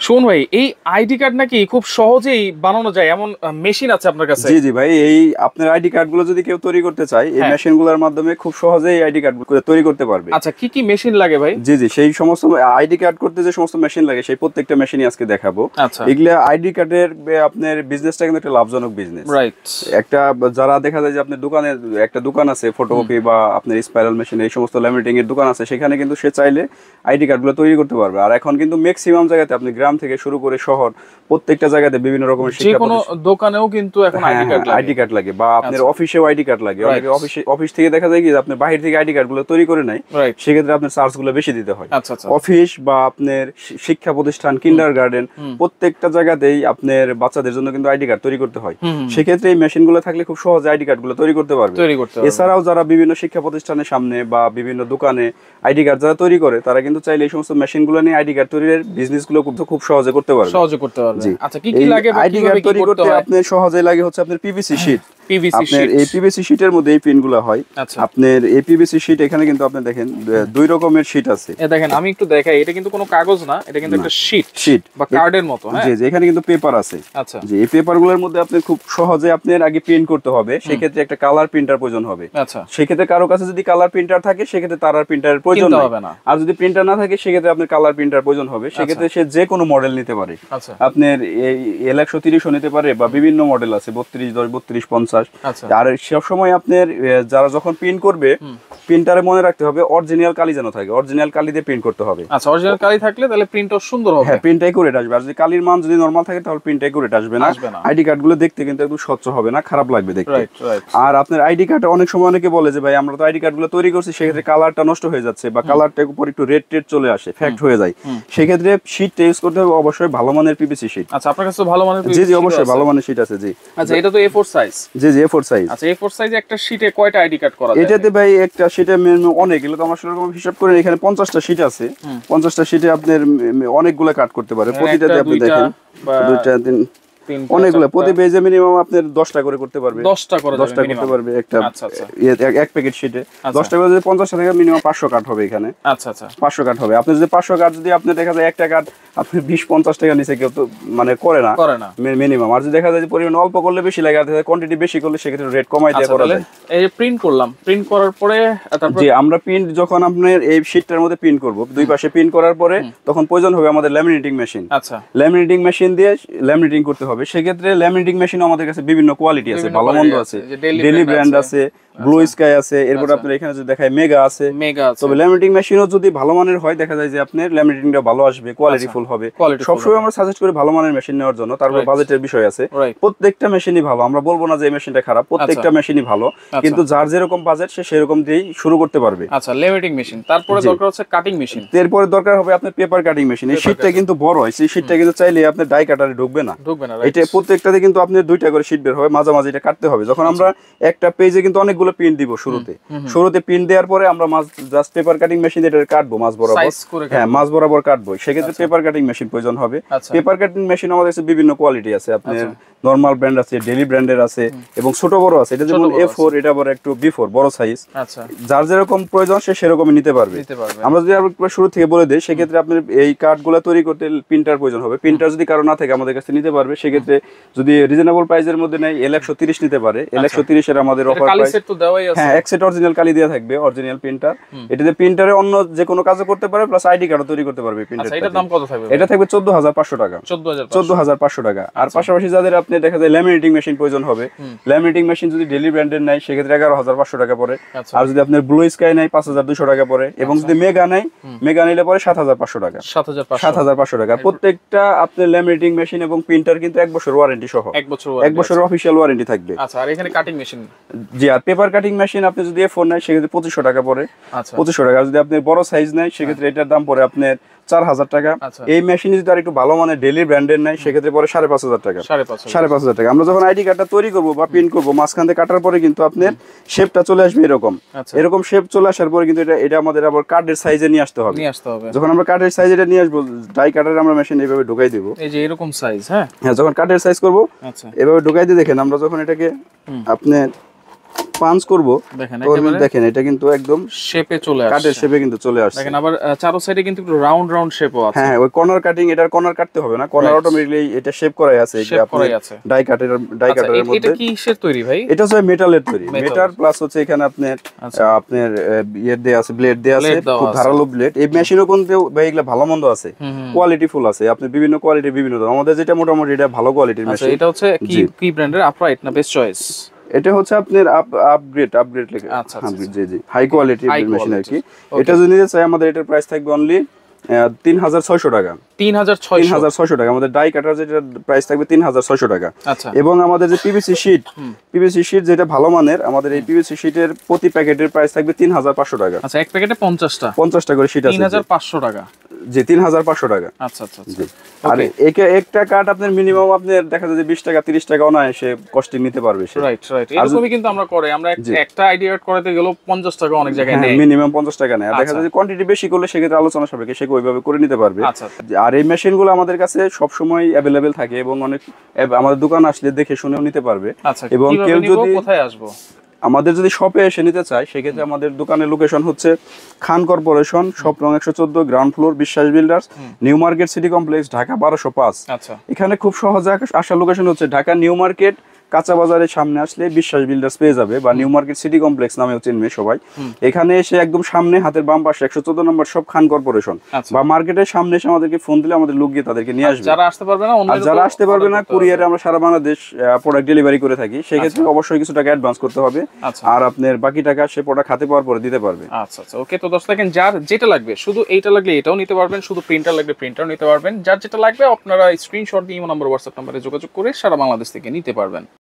শোন ভাই, এই আইডি কার্ড নাকি খুব সহজেই বানানো যায় এমন মেশিন আছে আপনার কাছে? জি জি ভাই, এই আপনার আইডি কার্ড গুলো যদি কেউ তৈরি করতে চায় এই মেশিন গুলোর মাধ্যমে খুব সহজেই আইডি কার্ড তৈরি করতে পারবে। আচ্ছা, কি কি মেশিন লাগে ভাই? জি জি, সেই সমস্ত আইডি কার্ড করতে যে সমস্ত মেশিন লাগে সেই প্রত্যেকটা মেশিনই আজকে দেখাবো। আচ্ছা, এগুলা আইডি কার্ডের আপনার বিজনেসটা কিন্তু একটা লাভজনক বিজনেস। রাইট। একটা যারা দেখা যায় যে আপনার দোকানে একটা দোকান আছে ফটোকপি বা আপনার স্পাইরাল মেশিন এই সমস্ত ল্যামিনেটিং এর দোকান আছে, সেখানে কিন্তু সে চাইলে আইডি কার্ড গুলো তৈরি করতে পারবে। আর এখন কিন্তু ম্যাক্সিমাম জায়গাতে আপনি গ্রাম থেকে শুরু করে শহর প্রত্যেকটা জায়গাতে বিভিন্ন রকমের যে কোনো দোকানেও কিন্তু এখন আইডি কার্ড লাগে বা আপনার অফিসেও আইডি কার্ড লাগে। অনেকে অফিস থেকে দেখা যায় কি আপনি বাইরে থেকে আইডি কার্ড গুলো তৈরি করে নেয়, সেক্ষেত্রে আপনার চার্জ গুলো বেশি দিতে হয়। অফিস বা আপনার শিক্ষা প্রতিষ্ঠান, কিন্ডারগার্টেন প্রত্যেকটা জায়গাতেই আপনার বাচ্চাদের জন্য কিন্তু আইডি কার্ড তৈরি করতে হয়। সেক্ষেত্রে এই মেশিন গুলো থাকলে খুব সহজে আইডি কার্ড গুলো তৈরি করতে পারবে। এছাড়াও যারা বিভিন্ন শিক্ষা প্রতিষ্ঠানের সামনে বা বিভিন্ন দোকানে আইডি কার্ড যারা তৈরি করে তারা কিন্তু চাইলে এই সমস্ত মেশিন গুলো নিয়ে আইডি কার্ড তৈরির বিজনেস গুলো খুব সহজে করতে পারবে। আচ্ছা, কি কি লাগে আইডি কার্ড তৈরি করতে? আপনার সহজে লাগে হচ্ছে আপনার পিভিসি শীট। আপনার এই পিভিসি শীটের মধ্যে এই পিনগুলো হয়। আপনার এই পিভিসি শীট এখানে কিন্তু আপনি দেখেন দুই রকমের শীট আছে। দেখেন আমি একটু দেখাই, এটা কিন্তু কোনো কাগজ না, এটা কিন্তু একটা শীট বা কার্ডের মতো। হ্যাঁ জি জি, এখানে কিন্তু পেপার আছে। আচ্ছা, জি, এই পেপারগুলোর মধ্যে আপনি খুব সহজে আপনার আগে প্রিন্ট করতে হবে। সেক্ষেত্রে একটা কালার প্রিন্টার প্রয়োজন হবে। আচ্ছা, সেক্ষেত্রে কারো কাছে যদি কালার প্রিন্টার থাকে সেক্ষেত্রে তার আর প্রিন্টারের প্রয়োজন হবে না। আর যদি প্রিন্টার না থাকে সেক্ষেত্রে আপনার কালার প্রিন্টার প্রয়োজন হবে। সেক্ষেত্রে সে যে কোনো মডেল নিতে পারে। আপনার এই L130 নিতে পারে বা বিভিন্ন মডেল আছে 3210, 3250। আর সব সময় আপনার যারা যখন প্রিন্ট করবে প্রিন্টারে মনে রাখতে হবে অরিজিনাল কালি যেন থাকে, অরিজিনাল কালি দিয়ে প্রিন্ট করতে হবে। আচ্ছা, অরিজিনাল কালি থাকলে তাহলে প্রিন্টও সুন্দর হবে। হ্যাঁ, প্রিন্ট অ্যাকুরেট আসবে। আর যদি কালির মান যদি নরমাল থাকে তাহলে প্রিন্ট অ্যাকুরেট আসবে না। আইডি কার্ড গুলো দেখতে কিন্তু একদম স্বচ্ছ হবে না, খারাপ লাগবে দেখতে। আর আপনার আইডি কার্ড অনেক সময় অনেকে বলে যে ভাই আমরা তো আইডি কার্ড গুলো তৈরি করছি, সেক্ষেত্রে কালারটা নষ্ট হয়ে যাচ্ছে বা কালারটার উপর একটু রেড টেড চলে আসে, ফ্যাক্ট হয়ে যায়। সেক্ষেত্রে শীট ইউজ করতে হবে অবশ্যই ভালো মানের পিভিসি শীট। আচ্ছা, আপনার কাছে ভালো মানের? জি জি, অবশ্যই ভালো মানের শীট আছে। জি আচ্ছা, এটা তো A4 সাইজ? জি জি, A4 সাইজ। আচ্ছা, A4 সাইজে একটা শীটে কয়টা আইডি কার্ড করা যায়? এটাতে ভাই একটা শীটে অনেক, এগুলো তো আমার সেরকম হিসাব করে এখানে 50টা শীট আছে। 50টা শীটে আপনার অনেকগুলো কাট করতে পারে। প্রতিটাতে আপনি দেখেন 2টা 3 অনেকগুলো, প্রতি পেজে মিনিমাম আপনার 10টা করে করতে পারবে। 10টা করতে পারবে একটা এক প্যাকেট শীটে 10টা করে। যদি 50টা থেকে মিনিমাম 500 কাট হবে এখানে। আচ্ছা আচ্ছা, 500 কাট হবে। আপনি যদি 500 কাট যদি আপনি দেখা যায় একটা কাট আপনি 20-50 টাকা নিচে কেউ তো মানে করে না মিনিমাম। আর যদি দেখা যায় যে পরিমাণ অল্প করলে বেশি লাগে, আর কোয়ান্টিটি বেশি করলে সেক্ষেত্রে রেট কমাই দিয়ে করা যায়। এই প্রিন্ট করলাম, প্রিন্ট করার পরে তারপর জি আমরা প্রিন্ট যখন আপনার এই শীটটার মধ্যে প্রিন্ট করব, দুই পাশে প্রিন্ট করার পরে তখন প্রয়োজন হবে আমাদের ল্যামিনেটিং মেশিন। আচ্ছা, ল্যামিনেটিং মেশিন দিয়ে ল্যামিনেটিং করতে হবে। সেক্ষেত্রে ল্যামিনেটিং মেশিন আমাদের কাছে বিভিন্ন কোয়ালিটি আছে, ভালো মন্দ আছে। ডেলি ব্র্যান্ড আছে, ব্লু স্কাই আছে, এরপর আপনার এখানে যদি দেখায় মেগা আছে। তবে ল্যামিনেটিং মেশিনও যদি ভালো মানের হয় দেখা যায় যে আপনার ল্যামিনেটিংটা ভালো আসবে, কোয়ালিটি ফুল হবে। সবসময় আমরা সাজেস্ট করি ভালো মানের মেশিন নেওয়ার জন্য। তারপর বাজেটের বিষয় আছে। প্রত্যেকটা মেশিনই ভালো, আমরা বলবো না যে এই মেশিনটা খারাপ, প্রত্যেকটা মেশিনই ভালো, কিন্তু যার যেরকম বাজেট সে সেরকম দিয়েই শুরু করতে পারবে। আচ্ছা, ল্যামিনেটিং মেশিন। তারপরে দরকার হচ্ছে কাটিং মেশিন। এরপরে দরকার হবে আপনার পেপার কাটিং মেশিন। এই শীটটা কিন্তু বড় হয়, সেই শীটটা কিন্তু চাইলে আপনার ডাই কাটারে ঢুকবে না। এটা প্রত্যেকটাতে কিন্তু আপনার 2টা করে শীট বের হবে, মাঝামাঝি এটা কাটতে হবে। যখন আমরা একটা পেজে কিন্তু অনেকগুলো প্রিন্ট দিব শুরুতে প্রিন্ট দেওয়ার পরে আমরা জাস্ট পেপার কাটিং মেশিন এটা কাটবো মাঝ বরাবর। হ্যাঁ, মাঝ বরাবর কাটবো। সেক্ষেত্রে পেপার কাটিং মেশিন প্রয়োজন হবে। পেপার কাটিং মেশিন আমাদের কাছে বিভিন্ন কোয়ালিটি আছে। আপনার নরমাল ব্র্যান্ড আছে, ডেলি ব্র্যান্ডের আছে এবং ছোট বড় আছে। এটা যেমন A4, এটা আবার একটু B4 বড় সাইজ। আচ্ছা, যার যেরকম প্রয়োজন সে সেরকমই নিতে পারবে। আমরা যদি আবার শুরু থেকে বলে দেই, সেক্ষেত্রে আপনার এই কার্ডগুলো তৈরি করতে প্রিন্টার প্রয়োজন হবে। প্রিন্টার যদি কারো না থাকে আমাদের কাছে নিতে পারবে। সেক্ষেত্রে যদি রিজনেবল প্রাইসের মধ্যে নেয় L130 নিতে পারে। L130 এর আমাদের অফার প্রাইস। হ্যাঁ, এক সেট অরিজিনাল কালি দেওয়া থাকবে, অরিজিনাল প্রিন্টার। এটাতে প্রিন্টারে অন্য যে কোনো কাজও করতে পারে, প্লাস আইডি কার্ডও তৈরি করতে পারবে প্রিন্টার। এটার দাম কত থাকবে? এটা থাকবে 14500 টাকা। 14500 টাকা। আর পাশাপাশি যাদের আপনি দেখা যায় ল্যামিনেটিং মেশিন প্রয়োজন হবে, ল্যামিনেটিং মেশিন যদি ডেলি ব্র্যান্ডের নেয় সেক্ষেত্রে 11500 টাকা পড়ে। আর যদি আপনার ব্লু স্কাই নেয় 5200 টাকা পড়ে। এবং যদি মেগা নেয়, মেগা নিলে পরে 7500 টাকা। 7500 টাকা। প্রত্যেকটা আপনার ল্যামিনেটিং মেশিন এবং প্রিন্টার কিন্তু 1 বছর ওয়ারেন্টি সহ, 1 বছর অফিশিয়াল ওয়ারেন্টি থাকবে। আচ্ছা, আর এখানে কাটিং মেশিন? জি, আর পেপার কাটিং মেশিন আপনি যদি A4 নেয় সেক্ষেত্রে 2500 টাকা পড়ে। 2500 টাকা। যদি আপনি বড় সাইজ নেয় সেক্ষেত্রে এটার দাম পড়ে আপনার 4000 টাকা। এই মেশিন যদি আর একটু ভালো মানে ডেলি ব্র্যান্ডের নেয় সেক্ষেত্রে পরে 5500 টাকা। 5500 টাকা। আমরা যখন আইডি কার্ডটা তৈরি করবো বা প্রিন্ট করবো, মাঝখান থেকে কাটার পরে কিন্তু আপনার শেপটা চলে আসবে এরকম শেপ চলে আসার পরে কিন্তু এটা আমাদের আবার কার্ডের সাইজে নিয়ে আসতে হবে। যখন আমরা কার্ডের সাইজে এটা নিয়ে আসবো, ডাই কাটারে আমরা মেশিন এইভাবে ঢুকাই দিব। এই যে এরকম সাইজ। হ্যাঁ, যখন কার্ডের সাইজ করবো এভাবে ঢুকাই দিয়ে দেখেন আমরা যখন এটাকে আপনার পাঞ্চ করব দেখেন দেখেন এটা কিন্তু একদম শেপে চলে আসছে, কাটের শেপে কিন্তু চলে আসছে। দেখেন আবার চারো সাইডে কিন্তু একটু রাউন্ড রাউন্ড শেপও আছে। হ্যাঁ ওই কর্নার কাটিং, এটার কর্নার কাটতে হবে না, কর্নার অটোমেটিক্যালি এটা শেপ করাই আছে। শেপ করাই আছে ডাই কাটারের মধ্যে। এটা কিসের তৈরি ভাই? এটা হচ্ছে মেটালের তৈরি, মেটাল প্লাস হচ্ছে এখানে আপনার ইয়ে দেয়া আছে, ব্লেড দেয়া আছে, খুব ধারালো ব্লেড। এই মেশিনও কিন্তু ভাই এগুলা ভালো মন্দ আছে, কোয়ালিটি ফুল আছে, আপনি বিভিন্ন কোয়ালিটির বিভিন্ন দাম। আমাদের যেটা মোটামুটি এটা ভালো কোয়ালিটির মেশিন। এটা হচ্ছে কি ব্র্যান্ডের? আপরাইট না বেস্ট চয়েস? এটা হচ্ছে আপনার আপগ্রেড লেখা। আচ্ছা জি জি, হাই কোয়ালিটির মেশিন আর কি। এটা যদি নিতে চাই আমাদের এটার প্রাইস থাকবে অনলি 3600 টাকা। 3600 টাকা আমাদের ডাই কাটার, যেটা প্রাইস থাকবে 3600 টাকা। এবং আমাদের যে পিভিসি শীট যেটা ভালো মানের, আমাদের এই পিভিসি শীটের প্রতি প্যাকেটের প্রাইস থাকবে 3500 টাকা। আচ্ছা, এক প্যাকেটে 50টা করে শীট আছে, 3500 টাকা। জি 3500 টাকা। আচ্ছা আচ্ছা। আর একটা কাট আপনার মিনিমাম আপনার দেখা যায় যে 20 টাকা 30 টাকা অনায়াসে কস্টিং নিতে পারবে সে। রাইট রাইট, এরকমই কিন্তু আমরা করে, আমরা একটা আইডিয়া করাতে গেল 50 টাকা অনেক জায়গায় নেয়, মিনিমাম 50 টাকা নেয়। দেখা যায় যে কোয়ান্টিটি বেশি করলে সেক্ষেত্রে আলোচনা সাপেক্ষে সে ওইভাবে করে নিতে পারবে। আর এই মেশিনগুলো আমাদের কাছে সব সময় অ্যাভেলেবেল থাকে এবং অনেক আমাদের দোকান আসলে দেখে শুনেও নিতে পারবে। এবং কেউ যদি কোথায় আসবো, আমাদের যদি শপে এসে নিতে চায়, সেক্ষেত্রে আমাদের দোকানের লোকেশন হচ্ছে খান কর্পোরেশন, শপ নং 114, গ্রাউন্ড ফ্লোর, বিশ্বাস builders, new market city complex, Dhaka 1205। এখানে খুব সহজে আসার লোকেশন হচ্ছে ঢাকা নিউ মার্কেট কাঁচা বাজারের সামনে আসলে বিশ্বাস বিল্ডার্স পেয়ে যাবে, বা নিউ মার্কেট সিটি কমপ্লেক্স নামেও চিনবে সবাই। এখানে এসে একদম সামনে হাতের বাম পাশে 114 নম্বর সব খান কর্পোরেশন, বা মার্কেটের সামনে এসে আমাদেরকে ফোন দিলে আমাদের লোক গিয়ে তাদেরকে নিয়ে আসবে। যারা আসতে পারবে না কুরিয়ারে আমরা সারা বাংলাদেশ প্রোডাক্ট ডেলিভারি করে থাকি, সেক্ষেত্রে অবশ্যই কিছু টাকা অ্যাডভান্স করতে হবে, আর আপনার বাকি টাকা সে প্রোডাক্ট হাতে পাওয়ার পরে দিতে পারবে। আচ্ছা আচ্ছা, ওকে। তো দর্শক দেখেন, যার যেটা লাগবে, শুধু এইটা লাগলে এটাও নিতে পারবেন, শুধু প্রিন্টার লাগলে প্রিন্টারও নিতে পারবেন। যার যেটা লাগবে আপনারা স্ক্রিনশট দিয়ে ইমো নাম্বার, হোয়াটসঅ্যাপ নাম্বারে যোগাযোগ করে সারা বাংলাদেশ থেকে নিতে পারবেন।